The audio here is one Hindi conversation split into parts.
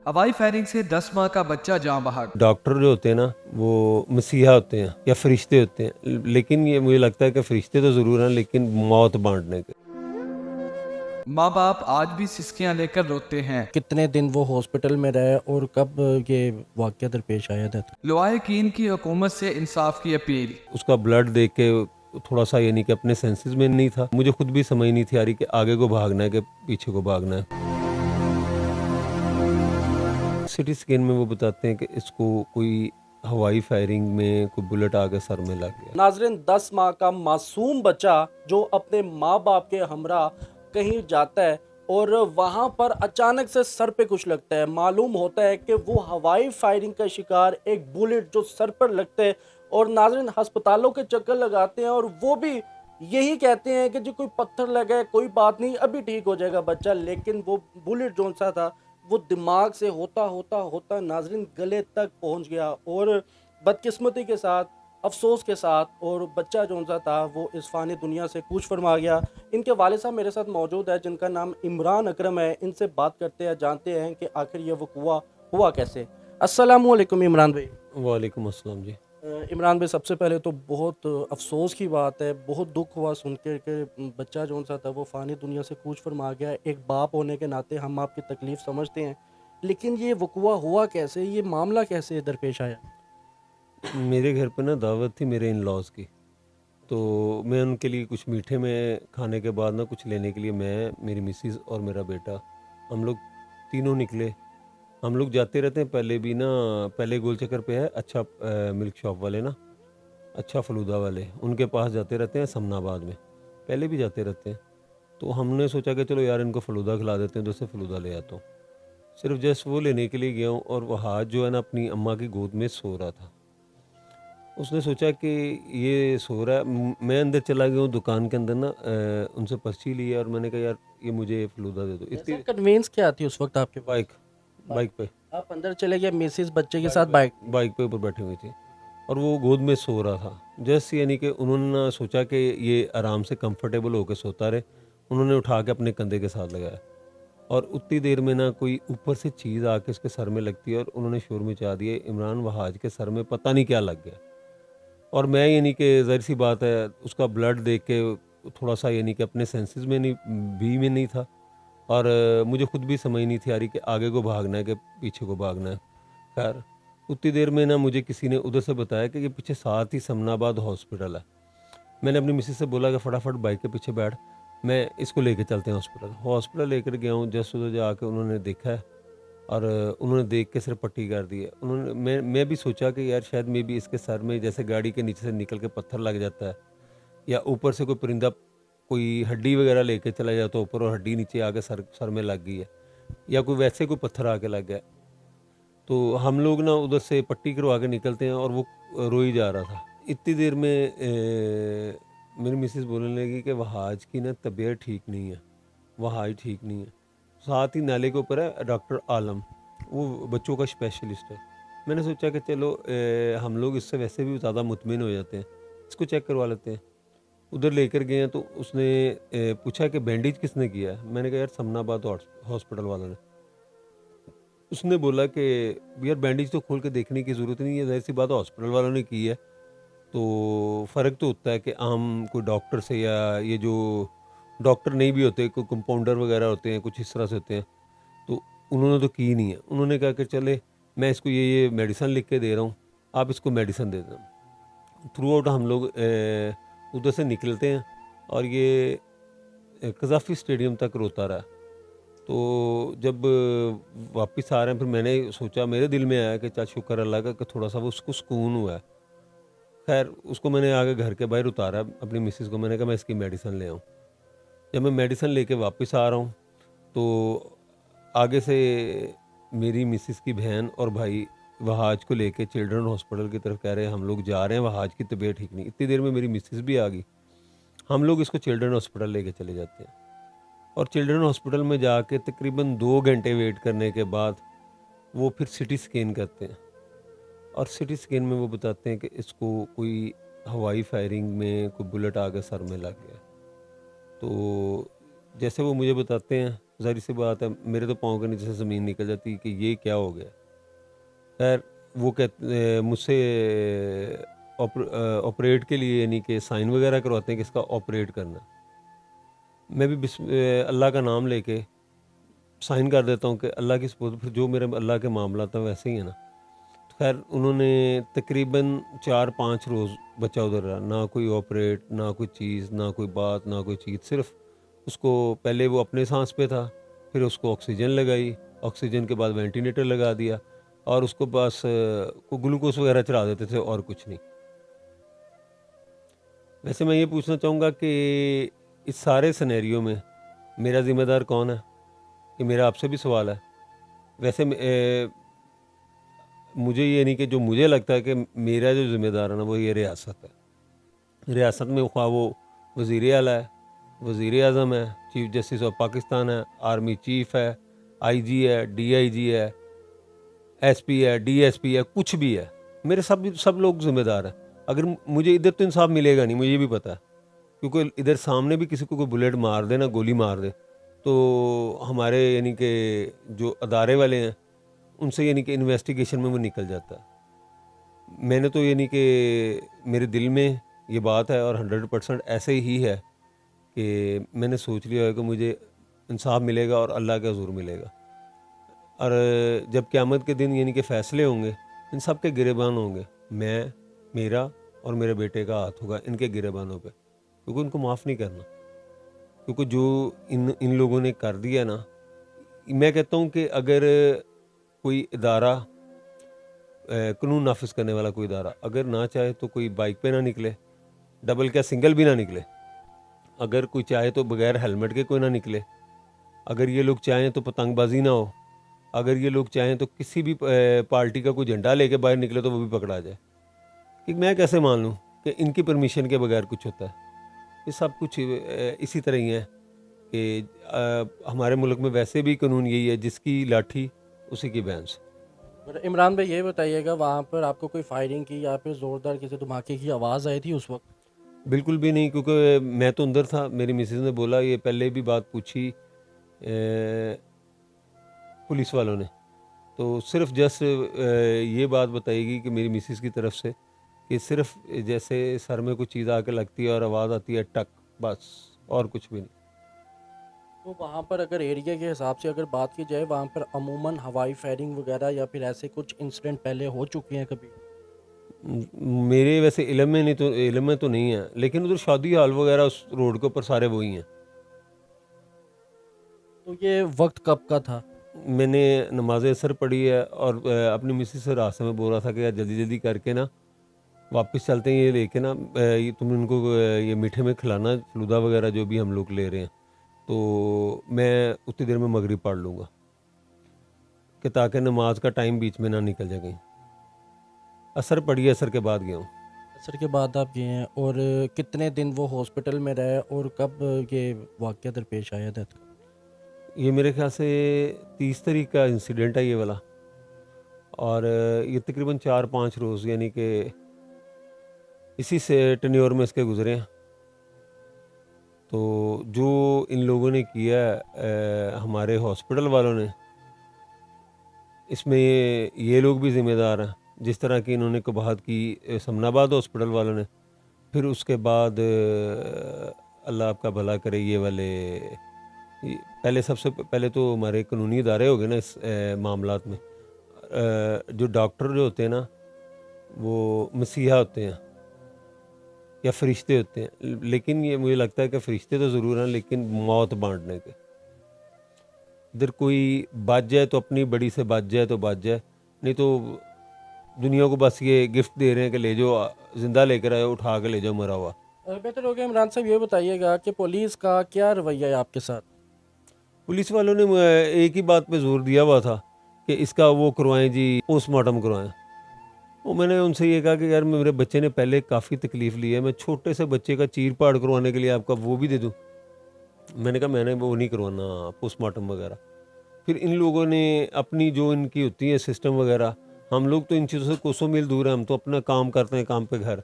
हवाई फायरिंग से 10 माह का बच्चा जाँ बहक। डॉक्टर जो होते हैं ना वो मसीहा होते हैं या फरिश्ते होते हैं, लेकिन ये मुझे लगता है कि फरिश्ते तो ज़रूर हैं लेकिन मौत बांटने के। माँ बाप आज भी सिसकियाँ लेकर रोते हैं। कितने दिन वो हॉस्पिटल में रहे और कब ये वाक़या दरपेश आया था? लवाहिकीन की हुकूमत से इंसाफ की अपील। उसका ब्लड देख के थोड़ा सा यानी कि अपने सेंसेस में नहीं था। मुझे खुद भी समझ नहीं थी आ रही कि आगे को भागना है कि पीछे को भागना है। सिटी स्कैन में वो बताते हैं कि इसको कोई हवाई फायरिंग में कोई बुलेट आके सर में लग गया। नाज़रीन, 10 माह का मासूम बच्चा जो अपने माँ बाप के हमरा कहीं जाता है और वहाँ पर अचानक से सर पे कुछ लगता है। मालूम होता है कि वो हवाई फायरिंग का शिकार, एक बुलेट जो सर पर लगता है, और नाज़रीन अस्पतालों के चक्कर लगाते हैं और वो भी यही कहते हैं कि जो कोई पत्थर लगा है, कोई बात नहीं, अभी ठीक हो जाएगा बच्चा। लेकिन वो बुलेट जो सा था वो दिमाग से होता होता होता नाज़रीन गले तक पहुँच गया और बदकिस्मती के साथ, अफसोस के साथ, और बच्चा जो सा था वो इस फ़ानी दुनिया से कूच फरमा गया। इनके वालिद साहब मेरे साथ मौजूद है जिनका नाम इमरान अकरम है। इनसे बात करते हैं, जानते हैं कि आखिर ये वक़ूआ हुआ कैसे। अस्सलामु अलैकुम इमरान भाई। वालेकुम अस्सलाम जी। इमरान भाई, सबसे पहले तो बहुत अफसोस की बात है, बहुत दुख हुआ सुन के कि बच्चा जो सा था वो फ़ानी दुनिया से कूच फरमा गया। एक बाप होने के नाते हम आपकी तकलीफ़ समझते हैं, लेकिन ये वक़ूआ हुआ कैसे, ये मामला कैसे दरपेश आया? मेरे घर पे ना दावत थी मेरे इन लॉज की, तो मैं उनके लिए कुछ मीठे में खाने के बाद ना कुछ लेने के लिए मैं, मेरी मिसिज़ और मेरा बेटा, हम लोग तीनों निकले। हम लोग जाते रहते हैं, पहले भी ना, पहले गोल चक्कर पे है अच्छा मिल्क शॉप वाले ना, अच्छा फ़लूदा वाले, उनके पास जाते रहते हैं समनाबाद में, पहले भी जाते रहते हैं। तो हमने सोचा कि चलो यार इनको फ़लूदा खिला देते हैं, तो उससे फ़लूदा ले आता हूँ। सिर्फ जस्ट वो लेने के लिए गया हूँ और वो हाथ जो है ना अपनी अम्मा की गोद में सो रहा था। उसने सोचा कि ये सो रहा है, मैं अंदर चला गया हूँ दुकान के अंदर ना, उनसे पर्ची ली है और मैंने कहा यार ये मुझे फ़लूदा दे दो। ऐसा इतनी कन्वेंस क्या थी उस वक्त आपके पास? बाइक बाइक पे आप अंदर चले गए, मिसेस बच्चे के साथ बाइक। बाइक पे ऊपर बैठी हुई थी और वो गोद में सो रहा था। जस्ट यानी कि उन्होंने ना सोचा कि ये आराम से कंफर्टेबल होकर सोता रहे, उन्होंने उठा के अपने कंधे के साथ लगाया और उतनी देर में ना कोई ऊपर से चीज़ आके उसके सर में लगती है और उन्होंने शोर मचा दिया, इमरान वहाज के सर में पता नहीं क्या लग गया। और मैं यानी कि ज़ाहिर सी बात है उसका ब्लड देख के थोड़ा सा यानी कि अपने सेंसेस में नहीं, बी में नहीं था और मुझे खुद भी समझ नहीं थी आ रही कि आगे को भागना है कि पीछे को भागना है। खैर उतनी देर में ना मुझे किसी ने उधर से बताया कि ये पीछे साथ ही समनाबाद हॉस्पिटल है। मैंने अपनी मिसेस से बोला कि फटाफट बाइक के पीछे बैठ, मैं इसको लेके चलते हैं हॉस्पिटल। हॉस्पिटल लेकर गया हूँ, जस्ट उधर जाके उन्होंने देखा है और उन्होंने देख के सिर्फ पट्टी कर दी है। उन्होंने मैं भी सोचा कि यार शायद मे भी इसके सर में जैसे गाड़ी के नीचे से निकल के पत्थर लग जाता है या ऊपर से कोई परिंदा कोई हड्डी वगैरह लेके चला जाता है ऊपर और हड्डी नीचे आके सर सर में लग गई है या कोई वैसे कोई पत्थर आके लग गया। तो हम लोग ना उधर से पट्टी करवा के निकलते हैं और वो रो ही जा रहा था। इतनी देर में मेरी मिसेस बोलने लगी कि वहाज की ना तबीयत ठीक नहीं है, वहाज ठीक नहीं है। साथ ही नाले के ऊपर है डॉक्टर आलम, वो बच्चों का स्पेशलिस्ट है। मैंने सोचा कि चलो हम लोग इससे वैसे भी ज़्यादा मुतमिन हो जाते हैं, इसको चेक करवा लेते हैं। उधर लेकर गए हैं तो उसने पूछा कि बैंडेज किसने किया है। मैंने कहा यार समनाबाद हॉस्पिटल वाला ने। उसने बोला कि यार बैंडेज तो खोल के देखने की ज़रूरत नहीं है, ज़ाहिर सी बात है हॉस्पिटल वालों ने की है तो फ़र्क तो होता है कि आम कोई डॉक्टर से या ये जो डॉक्टर नहीं भी होते, कोई कंपाउंडर वगैरह होते हैं, कुछ इस तरह से होते हैं, तो उन्होंने तो की नहीं है। उन्होंने कहा कि चले मैं इसको ये मेडिसिन लिख के दे रहा हूँ, आप इसको मेडिसिन दे देना। थ्रू आउट हम लोग उधर से निकलते हैं और ये कज़ाफ़ी स्टेडियम तक रोता रहा। तो जब वापस आ रहे हैं फिर मैंने सोचा, मेरे दिल में आया कि चल शुक्र अल्लाह का कि थोड़ा सा वो उसको सुकून हुआ है। खैर उसको मैंने आगे घर के बाहर उतारा, अपनी मिसेस को मैंने कहा मैं इसकी मेडिसिन ले आऊँ। जब मैं मेडिसिन लेके वापस आ रहा हूँ तो आगे से मेरी मिसेस की बहन और भाई वहाज को लेके चिल्ड्रन हॉस्पिटल की तरफ कह रहे हैं हम लोग जा रहे हैं, वहाज की तबीयत ठीक नहीं। इतनी देर में मेरी मिसेस भी आ गई, हम लोग इसको चिल्ड्रन हॉस्पिटल लेके चले जाते हैं और चिल्ड्रन हॉस्पिटल में जाके तकरीबन 2 घंटे वेट करने के बाद वो फिर सिटी स्कैन करते हैं और सिटी स्कैन में वो बताते हैं कि इसको कोई हवाई फायरिंग में कोई बुलेट आके सर में लग गया। तो जैसे वो मुझे बताते हैं ज़ाहिर सी बात है मेरे तो पाँव के नीचे से ज़मीन निकल जाती कि ये क्या हो गया। खैर वो मुझसे ऑपरेट के लिए यानी कि साइन वगैरह करवाते हैं कि इसका ऑपरेट करना। मैं भी अल्लाह का नाम लेके साइन कर देता हूँ कि अल्लाह की सपोर्ट, फिर जो मेरे अल्लाह के मामला था वैसे ही है ना। तो खैर उन्होंने तकरीबन 4-5 रोज़ बच्चा उधर रहा, ना कोई ऑपरेट, ना कोई चीज़, ना कोई बात, ना कोई चीज़। सिर्फ उसको पहले वो अपने सांस पे था, फिर उसको ऑक्सीजन लगाई, ऑक्सीजन के बाद वेंटिलेटर लगा दिया और उसको बस को ग्लूकोज वगैरह चढ़ा देते थे और कुछ नहीं। वैसे मैं ये पूछना चाहूँगा कि इस सारे सिनेरियो में मेरा ज़िम्मेदार कौन है? ये मेरा आपसे भी सवाल है। वैसे मुझे ये नहीं कि जो मुझे लगता है कि मेरा जो ज़िम्मेदार है ना वो ये रियासत है। रियासत में ख्वाह वो वज़ीर आला है, वज़ीर आज़म है, चीफ़ जस्टिस ऑफ पाकिस्तान है, आर्मी चीफ़ है, आईजी है, डीआईजी है, एसपी है, डीएसपी है, कुछ भी है, मेरे सब लोग ज़िम्मेदार हैं। अगर मुझे इधर तो इंसाफ मिलेगा नहीं, मुझे ये भी पता है, क्योंकि इधर सामने भी किसी को कोई बुलेट मार दे ना, गोली मार दे, तो हमारे यानी कि जो अदारे वाले हैं उनसे यानी कि इन्वेस्टिगेशन में वो निकल जाता है। मैंने तो यानी कि मेरे दिल में ये बात है और 100% ऐसे ही है कि मैंने सोच लिया है कि मुझे इंसाफ मिलेगा और अल्लाह का हुज़ूर मिलेगा। और जब क़यामत के दिन यानी कि फ़ैसले होंगे, इन सब के गिरेबान होंगे, मैं, मेरा और मेरे बेटे का हाथ होगा इनके गिरेबानों पे, क्योंकि उनको माफ़ नहीं करना। क्योंकि जो इन लोगों ने कर दिया ना, मैं कहता हूँ कि अगर कोई इदारा, कानून नाफिज करने वाला कोई इदारा अगर ना चाहे तो कोई बाइक पे ना निकले, डबल क्या सिंगल भी ना निकले, अगर कोई चाहे तो बगैर हेलमेट के कोई ना निकले, अगर ये लोग चाहें तो पतंगबाजी ना हो, अगर ये लोग चाहें तो किसी भी पार्टी का कोई झंडा लेके बाहर निकले तो वो भी पकड़ा जाए। कि मैं कैसे मान लूँ कि इनकी परमिशन के बगैर कुछ होता है? ये सब कुछ इसी तरह ही है कि हमारे मुल्क में वैसे भी कानून यही है, जिसकी लाठी उसी की भैंस। पर इमरान भाई ये बताइएगा, वहाँ पर आपको कोई फायरिंग की या फिर ज़ोरदार किसी धमाके की आवाज़ आई थी उस वक्त? बिल्कुल भी नहीं, क्योंकि मैं तो अंदर था। मेरी मिसेज़ ने बोला, ये पहले भी बात पूछी पुलिस वालों ने, तो सिर्फ जस्ट ये बात बताएगी कि मेरी मिसेज़ की तरफ से कि सिर्फ जैसे सर में कुछ चीज़ आके लगती है और आवाज़ आती है टक, बस, और कुछ भी नहीं। तो वहाँ पर अगर एरिया के हिसाब से अगर बात की जाए, वहाँ पर अमूमन हवाई फायरिंग वगैरह या फिर ऐसे कुछ इंसिडेंट पहले हो चुके हैं कभी? मेरे वैसे इलम में तो नहीं है, लेकिन उधर शादी हाल वगैरह उस रोड के ऊपर सारे वही हैं। तो ये वक्त कब का था? मैंने नमाज असर पढ़ी है और अपनी मिसेस से रास्ते में बोल रहा था कि यार जल्दी जल्दी करके ना वापस चलते हैं, ये लेके ना ये तुम इनको ये मीठे में खिलाना, फलूदा वगैरह जो भी हम लोग ले रहे हैं, तो मैं उतनी देर में मगरिब पढ़ लूँगा कि ताकि नमाज का टाइम बीच में ना निकल जाए कहीं। असर पढ़ी है, असर के बाद गया हूँ। असर के बाद आप गए हैं, और कितने दिन वो हॉस्पिटल में रहे और कब ये वाक़या दरपेश आया डेथ का? ये मेरे ख्याल से 30 तारीख का इंसिडेंट है ये वाला, और ये तकरीबन 4-5 रोज़ यानी कि इसी से टेन्योर में इसके गुजरे हैं। तो जो इन लोगों ने किया हमारे हॉस्पिटल वालों ने, इसमें ये लोग भी ज़िम्मेदार हैं। जिस तरह की इन्होंने कबाहत की समनाबाद हॉस्पिटल वालों ने, फिर उसके बाद अल्लाह आपका भला करे, ये वाले पहले सबसे पहले तो हमारे कानूनी इदारे हो गए ना इस मामलात में। जो डॉक्टर जो होते हैं ना, वो मसीहा होते हैं या फरिश्ते होते हैं, लेकिन ये मुझे लगता है कि फरिश्ते तो ज़रूर हैं, लेकिन मौत बांटने के। इधर कोई बच जाए तो अपनी बड़ी से बच जाए तो बच जाए, नहीं तो दुनिया को बस ये गिफ्ट दे रहे हैं कि ले जाओ, ज़िंदा लेकर आए, उठा के ले जाओ मरा हुआ। बेहतर हो गया इमरान साहब, ये बताइएगा कि पुलिस का क्या रवैया है आपके साथ? पुलिस वालों ने एक ही बात पे जोर दिया हुआ था कि इसका वो करवाएं जी, पोस्टमार्टम करवाएं। वो मैंने उनसे ये कहा कि यार मेरे बच्चे ने पहले काफ़ी तकलीफ़ ली है, मैं छोटे से बच्चे का चीर फाड़ करवाने के लिए आपका वो भी दे दूँ? मैंने कहा मैंने वो नहीं करवाना पोस्टमार्टम वगैरह। फिर इन लोगों ने अपनी जो इनकी होती है सिस्टम वगैरह, हम लोग तो इन चीज़ों से कोसों मील दूर हैं, हम तो अपना काम करते हैं, काम पे घर।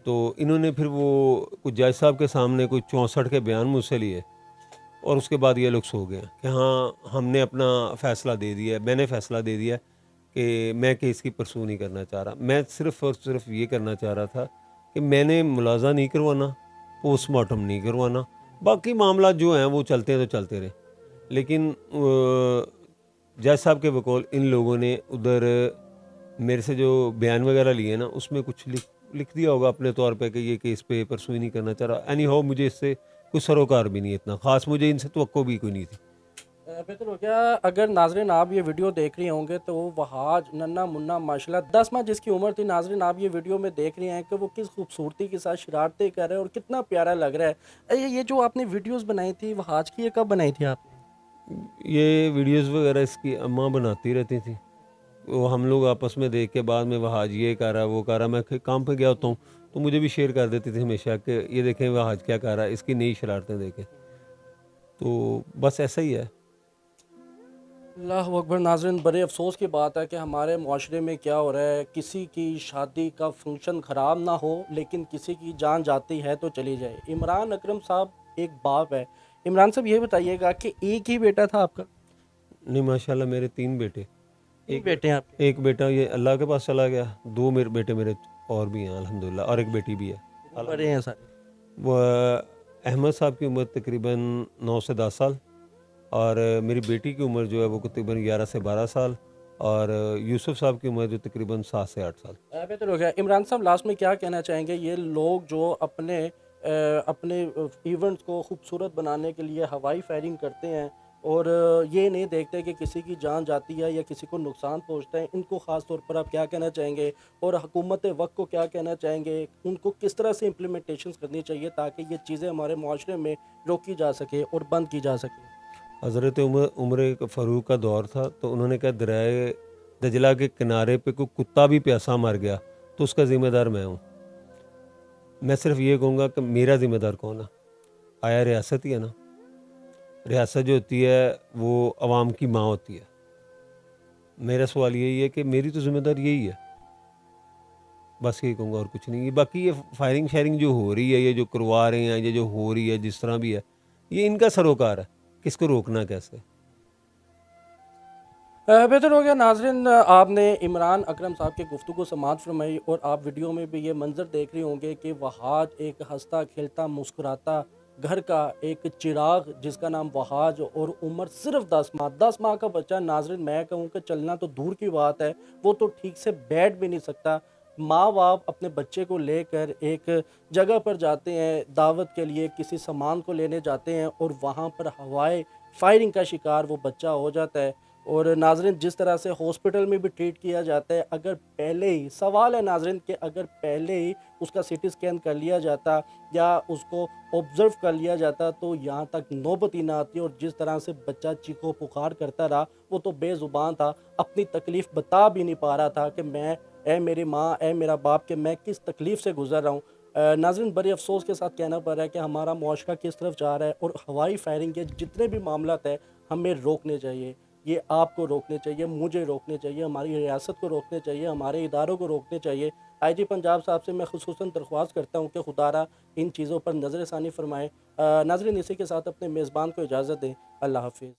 तो इन्होंने फिर वो कुछ जज साहब के सामने कोई 64 के बयान मुझसे लिए और उसके बाद ये लोग सो गए कि हाँ हमने अपना फ़ैसला दे दिया है, मैंने फ़ैसला दे दिया है कि मैं केस की परसू नहीं करना चाह रहा। मैं सिर्फ़ और सिर्फ ये करना चाह रहा था कि मैंने मुलाजा नहीं करवाना, पोस्टमार्टम नहीं करवाना, बाकी मामला जो हैं वो चलते हैं तो चलते रहे। लेकिन जज साहब के बकौल इन लोगों ने उधर मेरे से जो बयान वगैरह लिए ना उसमें कुछ लिख दिया होगा अपने तौर पे कि ये केस पे परसू ही नहीं करना चाह रहा। एनी हाउ मुझे इससे कुछ सरोकार भी नहीं है, इतना ख़ास मुझे इनसे तवक्को भी कोई नहीं थी। बेहतर हो गया। अगर नाजरीन आप ये वीडियो देख रहे होंगे तो वहाज नन्ना मुन्ना माशाल्लाह 10 माह जिसकी उम्र थी, नाजरीन आप ये वीडियो में देख रहे हैं कि वो किस खूबसूरती के साथ शरारतें कर रहे हैं और कितना प्यारा लग रहा है। ये जो आपने वीडियोस बनाई थी वहाज की, ये कब बनाई थी आपने? ये वीडियोस वगैरह इसकी अम्मा बनाती रहती थी, वो हम लोग आपस में देख के बाद में वहाज ये कर रहा है वो कर रहा है। मैं काम पे गया होता हूँ तो मुझे भी शेयर कर देती थी हमेशा कि ये देखें वहाज क्या कर रहा है, इसकी नई शरारतें देखें। तो बस ऐसा ही है। अल्लाह अकबर। नाज़रीन बड़े अफसोस की बात है कि हमारे माशरे में क्या हो रहा है, किसी की शादी का फंक्शन ख़राब ना हो लेकिन किसी की जान जाती है तो चली जाए। इमरान अकरम साहब एक बाप है। इमरान साहब ये बताइएगा कि एक ही बेटा था आपका? नहीं माशाल्लाह मेरे 3 बेटे। एक बेटे हैं आपके? एक बेटा ये अल्लाह के पास चला गया, 2 मेरे बेटे मेरे और भी हैं अल्हम्दुलिल्लाह, और एक बेटी भी है। बड़े हैं सारे? वो अहमद साहब की उम्र तकरीबन 9 से 10 साल, और मेरी बेटी की उम्र जो है वो तकरीबन 11 से 12 साल, और यूसुफ साहब की उम्र जो तकरीबन 7 से 8 साल। बेहतर हो गया। इमरान साहब लास्ट में क्या कहना चाहेंगे? ये लोग जो अपने इवेंट्स को खूबसूरत बनाने के लिए हवाई फायरिंग करते हैं और ये नहीं देखते कि किसी की जान जाती है या किसी को नुकसान पहुंचता है, इनको ख़ास तौर पर आप क्या कहना चाहेंगे? और हुकूमत वक्त को क्या कहना चाहेंगे? उनको किस तरह से इम्प्लीमेंटेशंस करनी चाहिए ताकि ये चीज़ें हमारे माशरे में रोकी जा सके और बंद की जा सके? हज़रत उमर फ़ारूक का दौर था तो उन्होंने कहा दरियाए दजला के किनारे पे कोई कुत्ता भी प्यासा मर गया तो उसका ज़िम्मेदार मैं हूँ। मैं सिर्फ ये कहूँगा कि मेरा ज़िम्मेदार कौन है? आया रियासत ही है ना। रियासत जो होती है वो अवाम की माँ होती है। मेरा सवाल यही है कि मेरी तो ज़िम्मेदारी यही है, बस यही कहूँगा और कुछ नहीं। ये बाकी ये फायरिंग शायरिंग जो हो रही है, ये जो करवा रहे हैं, ये जो हो रही है जिस तरह भी है, ये इनका सरोकार है, किसको रोकना कैसे। बेहतर हो गया। नाजरीन आपने इमरान अकरम साहब की गुफ्तगू समात फरमाई और आप वीडियो में भी ये मंजर देख रहे होंगे कि वहाज एक हंसता खेलता मुस्कुराता घर का एक चिराग जिसका नाम वहाज और उम्र सिर्फ 10 माह का बच्चा। नाजरीन मैं कहूँ कि चलना तो दूर की बात है, वो तो ठीक से बैठ भी नहीं सकता। माँ बाप अपने बच्चे को लेकर एक जगह पर जाते हैं दावत के लिए, किसी सामान को लेने जाते हैं और वहाँ पर हवाई फायरिंग का शिकार वो बच्चा हो जाता है। और नाज़रीन जिस तरह से हॉस्पिटल में भी ट्रीट किया जाता है, अगर पहले ही सवाल है नाज़रीन कि अगर पहले ही उसका सीटी स्कैन कर लिया जाता या उसको ऑब्ज़र्व कर लिया जाता तो यहाँ तक नौबत ही ना आती। और जिस तरह से बच्चा चीखो पुकार करता रहा, वो तो बेज़ुबान था, अपनी तकलीफ़ बता भी नहीं पा रहा था कि मैं, ए मेरी माँ, ए मेरा बाप, कि मैं किस तकलीफ़ से गुज़र रहा हूँ। नाज़रीन बड़े अफ़सोस के साथ कहना पड़ रहा है कि हमारा मुआशरा किस तरफ जा रहा है और हवाई फायरिंग के जितने भी मामलात हैं हमें रोकने चाहिए। ये आपको रोकने चाहिए, मुझे रोकने चाहिए, हमारी रियासत को रोकने चाहिए, हमारे इदारों को रोकने चाहिए। आईजी पंजाब साहब से मैं खुसूसन दरख्वास्त करता हूँ कि खुदारा इन चीज़ों पर नज़र षानी फरमाएँ। नाज़रीन इसी के साथ अपने मेज़बान को इजाज़त दें। अल्लाह हाफ़िज़।